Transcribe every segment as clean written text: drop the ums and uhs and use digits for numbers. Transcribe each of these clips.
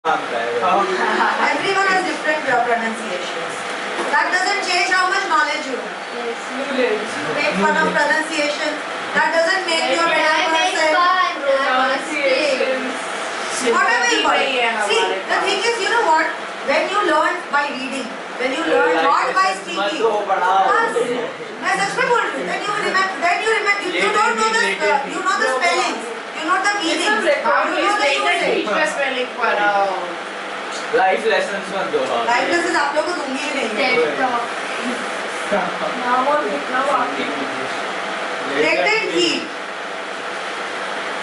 Everyone has different pronunciations. That doesn't change how much knowledge you have. Yes. You make fun of pronunciation. That doesn't make you a better person. Whatever you call it. See, the thing is, you know what? When you learn by reading, when you learn not by speaking, मैं सच में बोल रही हूँ. Then you remember. You don't know the spellings. You know the meaning. You know the usage. Life lessons मत दो. Life lessons आप लोगों को दूंगी ही नहीं. Latent heat.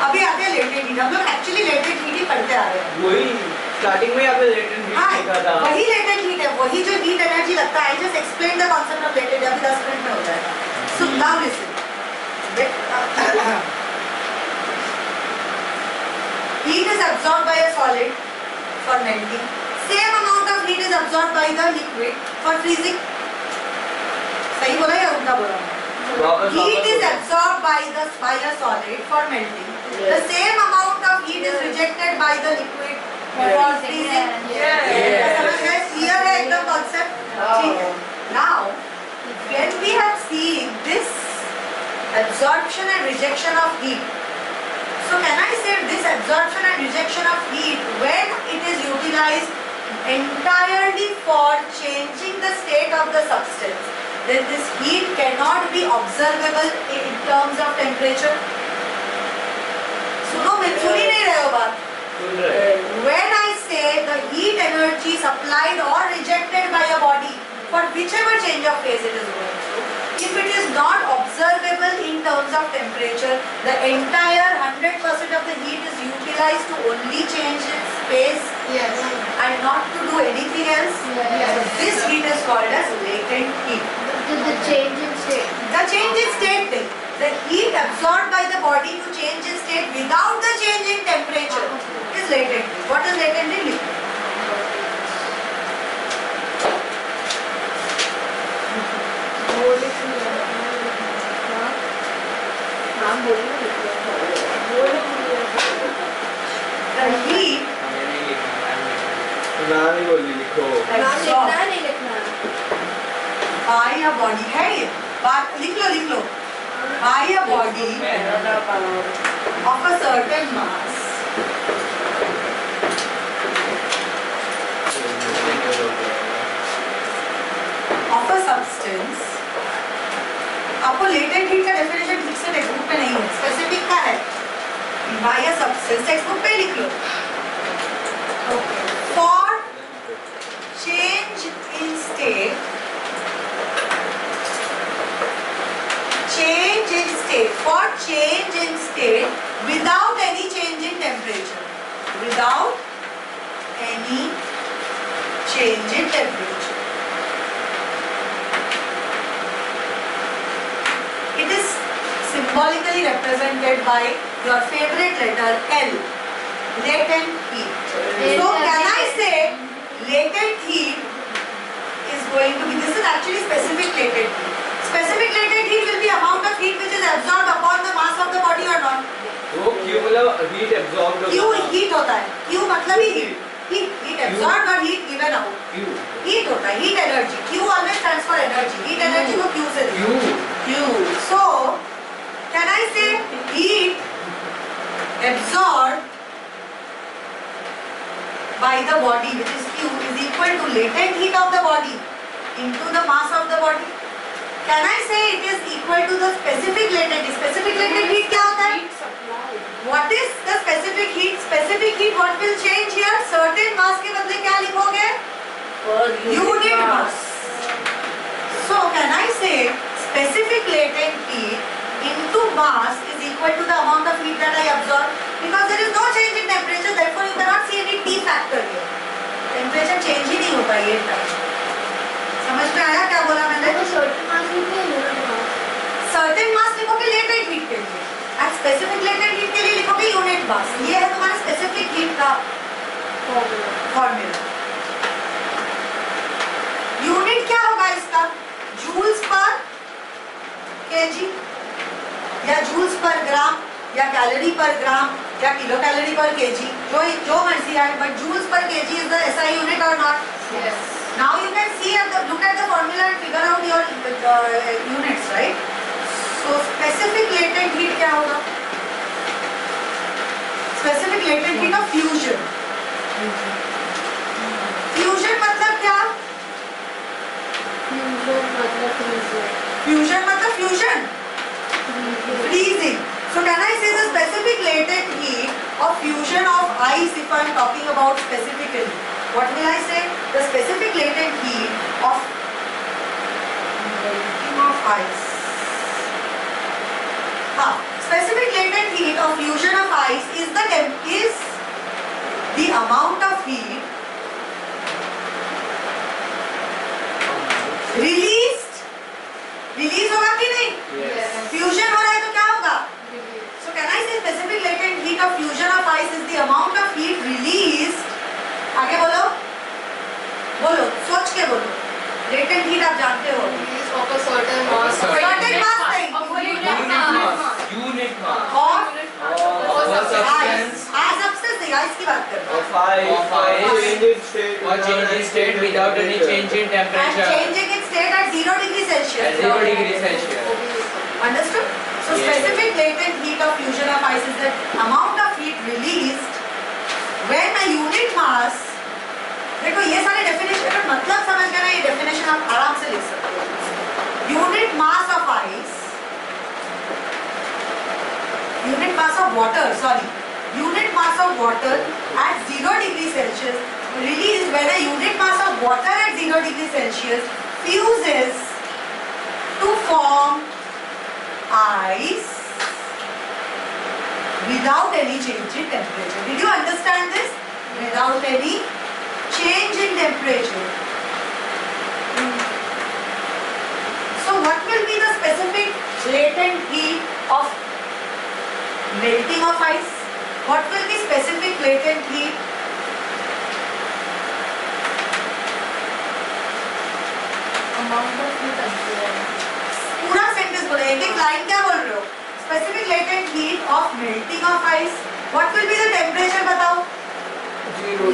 अभी आते हैं लेटेंट हीट. हम लोग एक्चुअली लेटेंट हीट ही पढ़ते आ रहे हैं. वही स्टार्टिंग में आपने लेटेंट हीट लिखा था. वही लेटेंट हीट है. वही जो हीट एनर्जी लगता है. I just explain the concept of latent. अभी 10 मिनट में हो जाएगा. So now listen. Heat is absorbed by a solid for melting. Same amount of heat is absorbed by the liquid for freezing. सही बोला या उल्टा बोला? Heat is absorbed by a solid for melting. The same amount of heat is rejected by the liquid for freezing. समझ गए? Clear है एकदम concept? ठीक है. Now, when we have seen this absorption and rejection of heat. So can I say this absorption and rejection of heat, when it is utilized entirely for changing the state of the substance, then this heat cannot be observable in terms of temperature? सुनो, मैं सुन ही नहीं रहे हो बात. When I say the heat energy supplied or rejected by a body for whichever change of phase it is going through, if it is not observable in terms of temperature, the entire 100% of the heat is utilized to only change its phase. Yes. And not to do anything else. Yes. So this heat is called as latent heat. The change in state. The change in state thing. The heat absorbed by the body to change its state without the change in temperature is latent heat. What is latent heat? By a body है ये बात. लिख लो by a body of a certain mass of a substance. आपको latent heat का definition ठीक से text book पे नहीं है. स्पेसिफिक का है. by a substance text book पे लिख लो. For change in state, for change in state without any change in temperature, without any change in temperature. It is symbolically represented by your favorite letter L, latent heat. So can I say latent heat is going to be, this is actually specific latent heat. Specific latent heat will be amount of heat which is absorbed upon the mass of the body or not. वो Q मतलब heat absorbed होता है. Q heat होता है. Q मतलब ही heat absorbed और heat given out. Heat होता है. Heat energy. Q always stands for energy. Heat energy को Q से देते हैं. Q. So can I say heat absorbed by the body, which is Q, is equal to latent heat of the body into the mass of the body? Can I say it is equal to the specific latent heat? Specific latent heat क्या होता है? What is the specific heat? Specific heat what will change here? Certain mass के बदले क्या लिखोगे? Unit mass. So can I say specific latent heat into mass is equal to the amount of heat that I absorb? Because there is no change in temperature, therefore you cannot see any T factor here. Temperature change ही नहीं होता ये term. समझ में आया क्या बोला मैंने? Certain mass लिखोगे latent heat के लिए, and specific latent heat के लिए लिखोगे unit mass. ये है तुम्हारा specific heat का formula. Unit क्या होगा इसका? Joules per kg या joules per gram या calorie per gram क्या किलो कैलोरी पर केजी, जो मर्जी है, but joules per kg is the SI unit और not? Yes. Now you can see look at the formula and figure out your units, right? So specific latent heat क्या होगा? Specific latent heat of fusion. Fusion मतलब क्या? Fusion मतलब fusion. Freezing. So can I say the specific latent heat of fusion of ice if I am talking about specifically? What will I say? The specific latent heat of ice. Specific latent heat of fusion of ice is the amount of heat released. Release होगा कि नहीं? Yes. Fusion हो रहा है तो क्या होगा? So can I say specific latent heat of fusion of ice is the amount of heat released? आगे बोलो, बोलो, सोच के बोलो. Latent heat आप जानते हो. Release of a certain mass. Certain mass नहीं. Of a unit Unit mass. mass. Unit mass. और Or substance. substance नहीं, ice की बात कर रहा हूँ. Of ice. change in state. Or change in state without any change in And temperature. changing its state at 0 degree Celsius. At 0 degree Celsius. Understood? So Yes. specific latent heat of fusion of ice is the amount of heat released when a unit mass. देखो ये सारे definition का मतलब समझ गए ना, ये definition आप आराम से लिख सकते हो. Unit mass of ice, unit mass of water, sorry, unit mass of water at 0 degree Celsius released when a unit mass of water at 0 degree Celsius fuses to form ice without any change in temperature. Did you understand this? Without any change in temperature. So what will be the specific latent heat of melting of ice? What will be specific latent heat? Amount of heat absorbed. पूरा sentence बोलो, एक एक line क्या बोल रहे हो? Specific latent heat of melting of ice. What will be the temperature बताओ? 0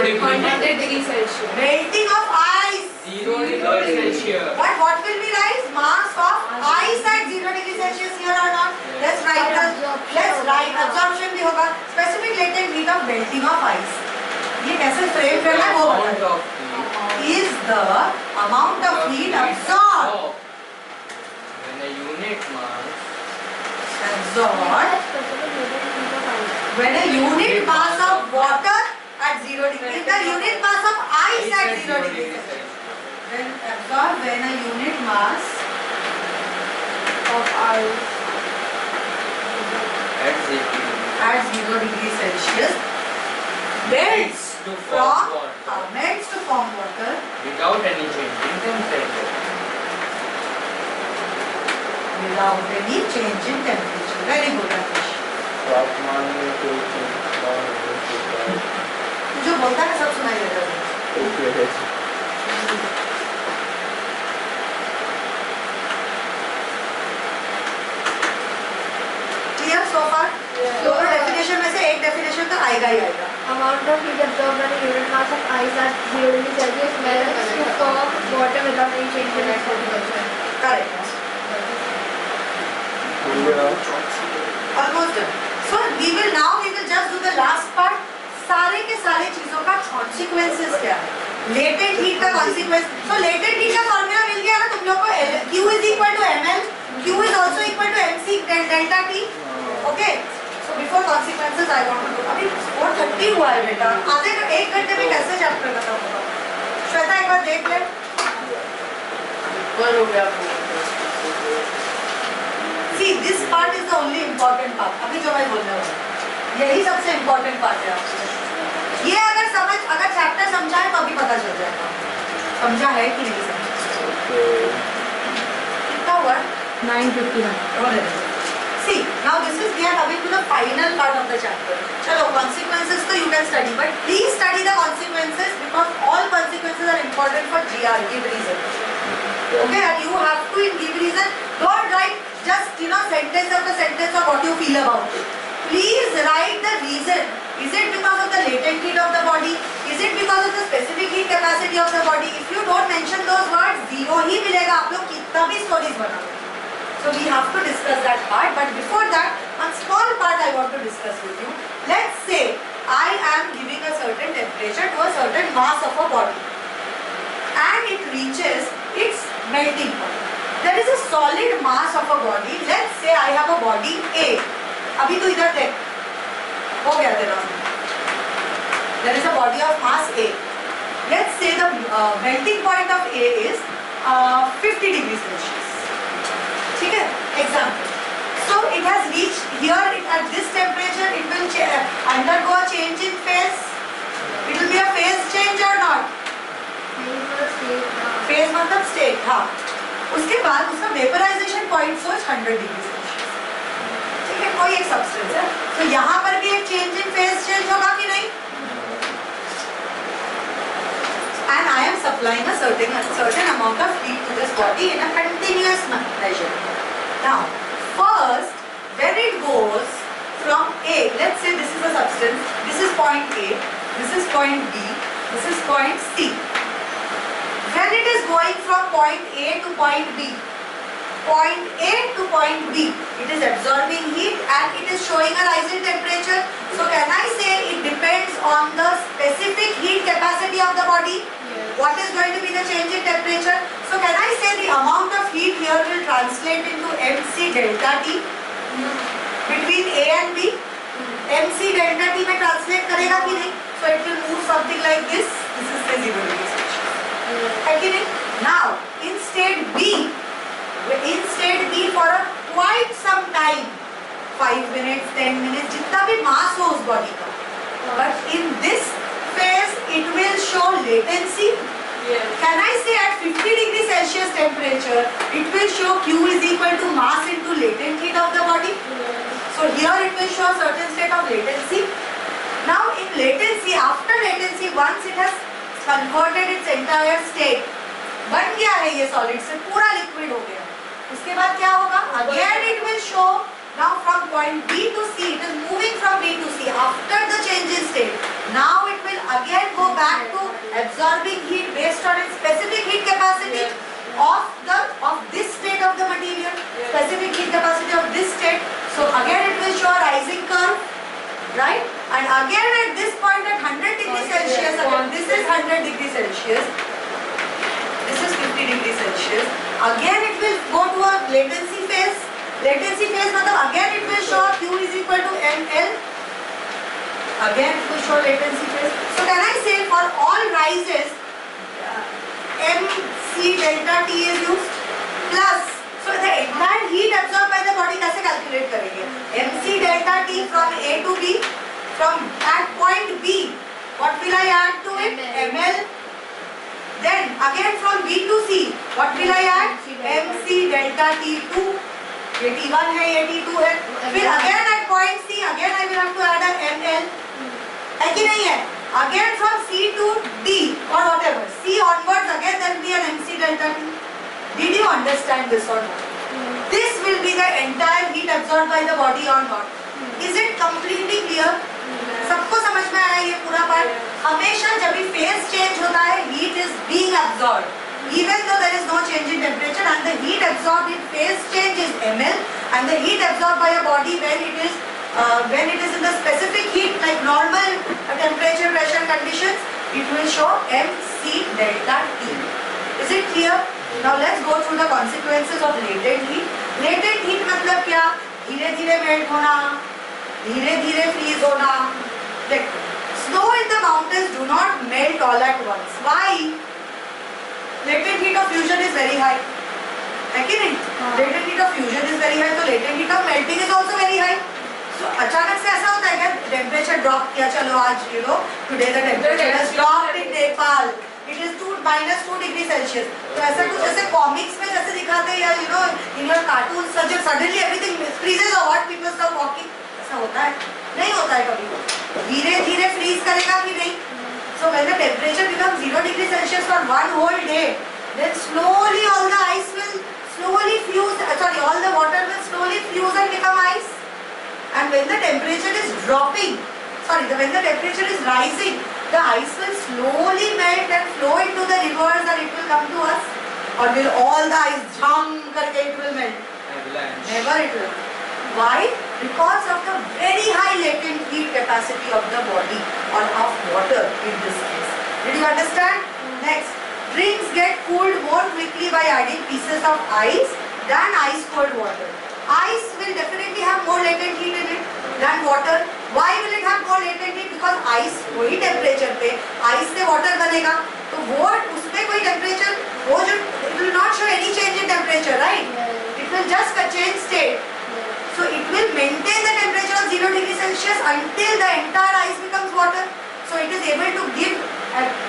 degree. 100 degree Celsius. Melting of ice. 0 degree Celsius. What will be rise? Mass of ice at 0 degree Celsius here or not? Let's write absorption भी होगा. Specific latent heat of melting of ice. ये कैसे frame करना है वो Amount बताओ. of heat Is the amount of heat absorbed when a unit mass when a unit mass of water at 0 degree, the unit mass of ice at 0 degree Celsius. When absorbed when a unit mass Of ice. at 0 at 0 degree Celsius melts to from form water melts to form water without any change in temperature. without any change in temperature. Very good, Rakesh. तापमान में कोई change ना होने के बाद तू जो बोलता है ना सब सुनाई देता है. okay है. Clear so far? दोनों डेफिनेशन में से एक डेफिनेशन तो आएगा ही आएगा. Amount of heat absorbed when a unit mass of ice at 0 degree Celsius melts to form water without any change in its temperature. Correct. Almost done. So we will just do the last part. सारे के सारे चीजों का consequences क्या है? Latent heat का consequence. So latent heat का formula मिल गया ना तुम लोग को. Q is equal to ml. Q is also equal to mc delta t. Okay. So before consequences I want to do. अभी 4:30 हुआ है बेटा. आधे एक घंटे में कैसे चैप्टर खत्म होगा? श्वेता एक बार देख ले. हो गया. See, this part is the only important part. अभी जो मैं बोलने वाला हूँ, यही सबसे important part है आपके. ये अगर चैप्टर समझा है तो अभी पता चल जाएगा. समझा है कि नहीं समझा? कितना हुआ? 9:59. See, now this is we are coming to the final part of the chapter. चलो consequences तो you can study, but please study the consequences because all consequences are important for GR. Give reason. Okay, and you have to give reason. Don't write just sentence after sentence of what you feel about it. Please write the reason. Is it because of the latent heat of the body? Is it because of the specific heat capacity of the body? If you don't mention those words, zero ही मिलेगा आप लोग कितना भी stories बनाओ. So we have to discuss that part. But before that, one small part I want to discuss with you. Let's say I am giving a certain temperature to a certain mass of a body, and it reaches its melting point. There is a solid mass of a body. Let's say I have a body A. अभी तो इधर देख, हो गया तेरा. There is a body of mass A. Let's say the melting point of A is 50 degrees Celsius. ठीक है? Example. So it has reached here at this temperature. It will undergo a change in phase. It will be a phase change or not? Phase मतलब state. हाँ. उसके बाद उसका vaporization point सोच 100 degrees Celsius. ठीक है? कोई एक substance है. तो यहाँ पर भी एक change in phase change होगा कि नहीं? And I am supplying a certain amount of heat to this body in a continuous measure. Now, first, when it goes from A, let's say this is a substance, this is point A, this is point B, this is point C. When it is going from point A to point B, point A to point B, it is absorbing heat and it is showing a rise in temperature. So can I say it depends on the specific heat capacity of the body? Yes. What is going to be the change in temperature? So can I say the amount of heat here will translate into mc delta T between A and B? mc delta T में translate करेगा कि नहीं? So it will move something like this. This is the 0 degree Celsius. है कि नहीं? Now in state B for a quite some time, 5 minutes, 10 minutes, जितना भी mass हो उस body का. But in this phase, it will show latency. Yes. Can I say at 50 degrees Celsius temperature, it will show Q is equal to mass into latent heat of the body? Yes. So here it will show a certain state of latency. Now in latency, after latency, once it has converted its entire state, बन गया है ये solid से पूरा liquid हो गया. उसके बाद क्या होगा? Again it will show. Now from point B to C, it is moving from B to C after the change in state. Now it will again go back to absorbing heat based on its specific heat capacity of this state of the material, specific heat capacity of this state. So again it will show a rising curve, right? And again at this point at 100 degrees Celsius, again this is 100 degrees Celsius, this is 50 degrees Celsius. Again it will go to a latency phase. Latency phase मतलब again it will show Q is equal to ml. Again it will show latency phase. So can I say for all rises, mc delta T is used plus. So the entire heat absorbed by the body कैसे calculate करेंगे? mc delta T from A to B, from at point B, what will I add to it? ml. Then again from B to C, what will I add? mc delta T2. ये T1 है, ये T2 है. फिर again at point C, again I will have to add a ml. है कि नहीं है? Again from C to D or whatever, C onwards again there will be an mc delta T. Did you understand this or not? This will be the entire heat absorbed by the body or not? Is it completely clear? सबको समझ में आया ये पूरा part? हमेशा जब भी phase change होता है, heat is being absorbed. Even though there is no change in temperature, and the heat absorbed in phase change is ml, and the heat absorbed by a body when it is in the specific heat like normal temperature pressure conditions, it will show mc delta T. Is it clear? Now let's go through the consequences of latent heat. Latent heat मतलब क्या? धीरे धीरे melt होना, धीरे धीरे freeze होना. देखो, snow in the mountains do not melt all at once. Why? Latent heat of fusion is very high. है कि नहीं? Latent heat of fusion is very high, तो latent heat of melting is also very high. So अचानक से ऐसा होता है क्या? Temperature drop किया, चलो आज today the temperature has dropped in Nepal. It is -2 degrees Celsius. तो ऐसा कुछ जैसे comics में जैसे दिखाते हैं या in your cartoons, suddenly everything freezes or what, people start walking. ऐसा होता है? नहीं होता है कभी. धीरे धीरे freeze करेगा कि नहीं? So when the temperature becomes 0 degrees Celsius for one whole day, then slowly all the ice will slowly fuse. All the water will slowly fuse and become ice. And when the temperature is dropping, when the temperature is rising, the ice will slowly melt and flow into the rivers and it will come to us. Or will all the ice jump karke it will melt? Avalanche. Never it will. Why? Because of the very high latent heat capacity of the body or of water in this case. Did you understand? Next, drinks get cooled more quickly by adding pieces of ice than ice cold water. Ice will definitely have more latent heat in it than water. Why will it have more latent heat? Because ice वही temperature पे ice से water बनेगा तो वो उसमें कोई temperature वो जो it will not show any change in temperature, right? It will just change state. So it will maintain the temperature of 0 degrees Celsius until the entire ice becomes water. So it is able to give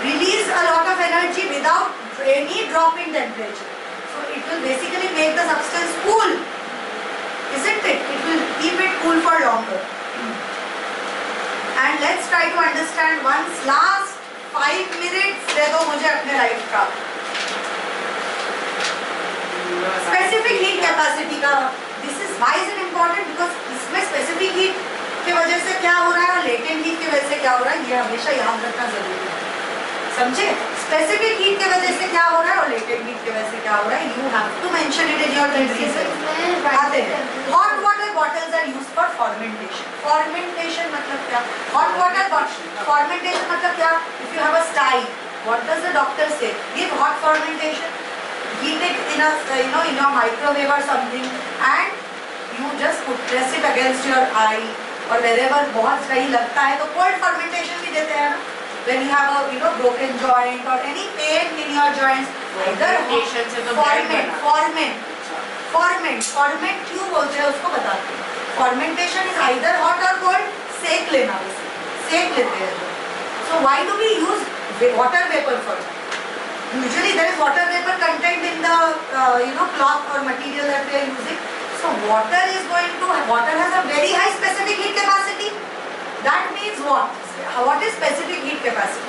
release a lot of energy without any drop in temperature. So it will basically make the substance cool, isn't it? It will keep it cool for longer. And let's try to understand once last 5 minutes दे दो मुझे अपने life का. Specific heat capacity का. This is why is it important? Because इसमें specific heat के वजह से क्या हो रहा है और latent heat की वजह से क्या हो रहा है ये हमेशा याद रखना जरूरी है. समझे? स्पेसिफिक हीट की वजह से क्या हो रहा है और लेटेंट हीट की वजह से क्या हो रहा है. You have to mention it in your countries. आते हैं. Hot water bottles are used for fomentation. Fomentation मतलब क्या? हॉट वाटर फॉर्मेंटेशन मतलब क्या? If you have a stye, what does the doctor say? Give hot fomentation. Heat it in a in your microwave or something and you just press it against your eye or wherever बहुत सही लगता है तो cold fermentation भी देते हैं ना. When you have a broken joint or any pain in your joints, either ferment क्यों बोलते हैं उसको बताते हैं. Fermentation is either hot or cold. सेक लेना सेक लेते हैं. So why do we use water vapor for that? Usually there is water vapor content in the cloth or material that we are using. So water has a very high specific heat capacity. That means what? What is specific heat capacity?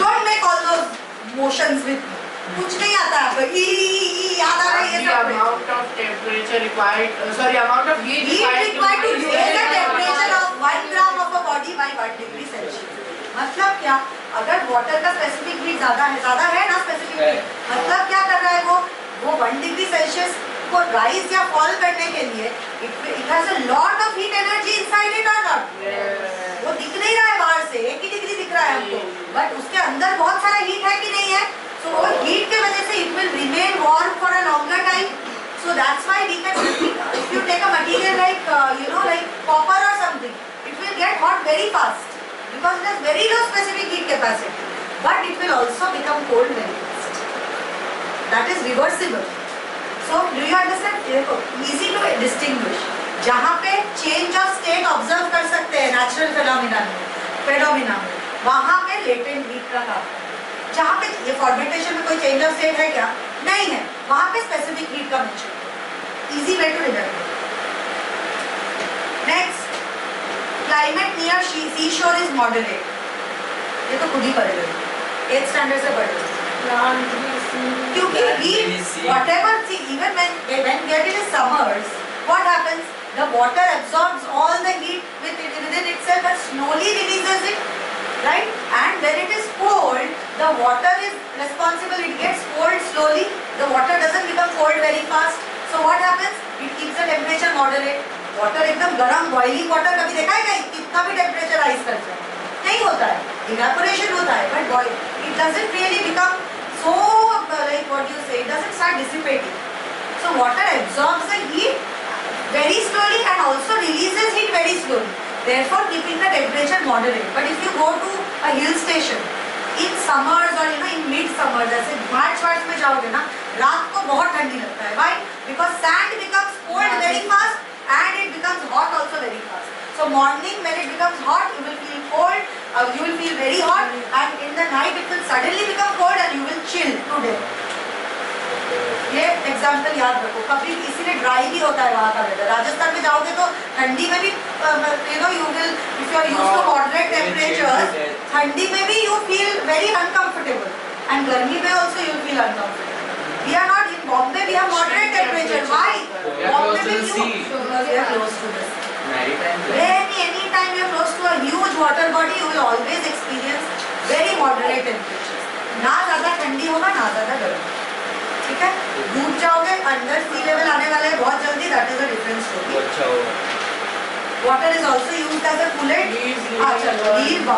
Don't make all those motions with me. कुछ नहीं आता है आपको. याद आ रहा है ये सब. Amount of temperature required. Amount of heat required to raise the temperature of 1 gram of a body by 1 degree Celsius. मतलब क्या? अगर वाटर का स्पेसिफिक हीट ज्यादा है ना स्पेसिफिक हीट, मतलब क्या कर रहा है वो 1 डिग्री सेल्सियस को राइज या फॉल करने के लिए it has a lot of heat energy inside it और नॉट. वो दिख नहीं रहा है बाहर से, 1 ही डिग्री दिख रहा है हमको, बट उसके अंदर बहुत सारा हीट है कि नहीं है. सो वो हीट के वजह से it will remain warm for a longer time. So that's why we can, if you take a material like like copper or something, it will get hot very fast because it has very low specific heat capacity, but it will also become cold very fast. That is reversible. So do you understand? Easy to distinguish. जहाँ पे change of state observe कर सकते हैं natural phenomena में, वहाँ पे latent heat का काम. जहाँ पे ये फॉर्मेटेशन में कोई चेंज ऑफ स्टेट है क्या? नहीं है. वहाँ पे स्पेसिफिक हीट का mention. Easy way to remember. Next, climate near sea shore is moderate. ये तो खुद ही पढ़ रहे हो, 8th स्टैंडर्ड से पढ़ रहे हो. क्योंकि heat whatever see even when get it is summers, what happens? The water absorbs all the heat within itself and slowly releases it. Right? And when it is cold, the water is responsible. It gets cold slowly. The water doesn't become cold very fast. So what happens? It keeps the temperature moderate. Water एकदम गरम boiling water कभी देखा है क्या? कितना भी temperature rise कर जाए नहीं होता है. Evaporation होता है, but it doesn't really become so like what you say. It doesn't start dissipating. So water absorbs the heat very slowly and also releases heat very slowly. Therefore keeping the temperature moderate. But if you go to a hill station in summers or in mid summers, जैसे मार्च में जाओगे ना, रात को बहुत ठंडी लगता है. Why? Because sand becomes cold very fast and it becomes hot also very fast. So morning when it becomes hot, you will feel cold, you will feel very hot, and in the night it will suddenly become cold and you will chill to death. ये example याद रखो. कभी इसीलिए dry भी होता है वहाँ का वेदर. राजस्थान में जाओगे तो ठंडी में भी you will, if you are used to moderate temperatures, ठंडी में भी you feel very uncomfortable and गर्मी में also you will feel uncomfortable. We are not in Bombay we have moderate temperature, why? We are Bombay close to में the क्यों? sea. Because we are close to the sea. Maritime. Any time you are close to a huge water body, you will always experience very moderate temperatures. ना ज़्यादा ठंडी होगा ना ज़्यादा गर्म, ठीक है? डूब जाओगे, अंडर सी लेवल आने वाले हैं बहुत जल्दी, that is a different story. अच्छा होगा. Water is also used as a coolant. Leaves, हाँ चलो, leaf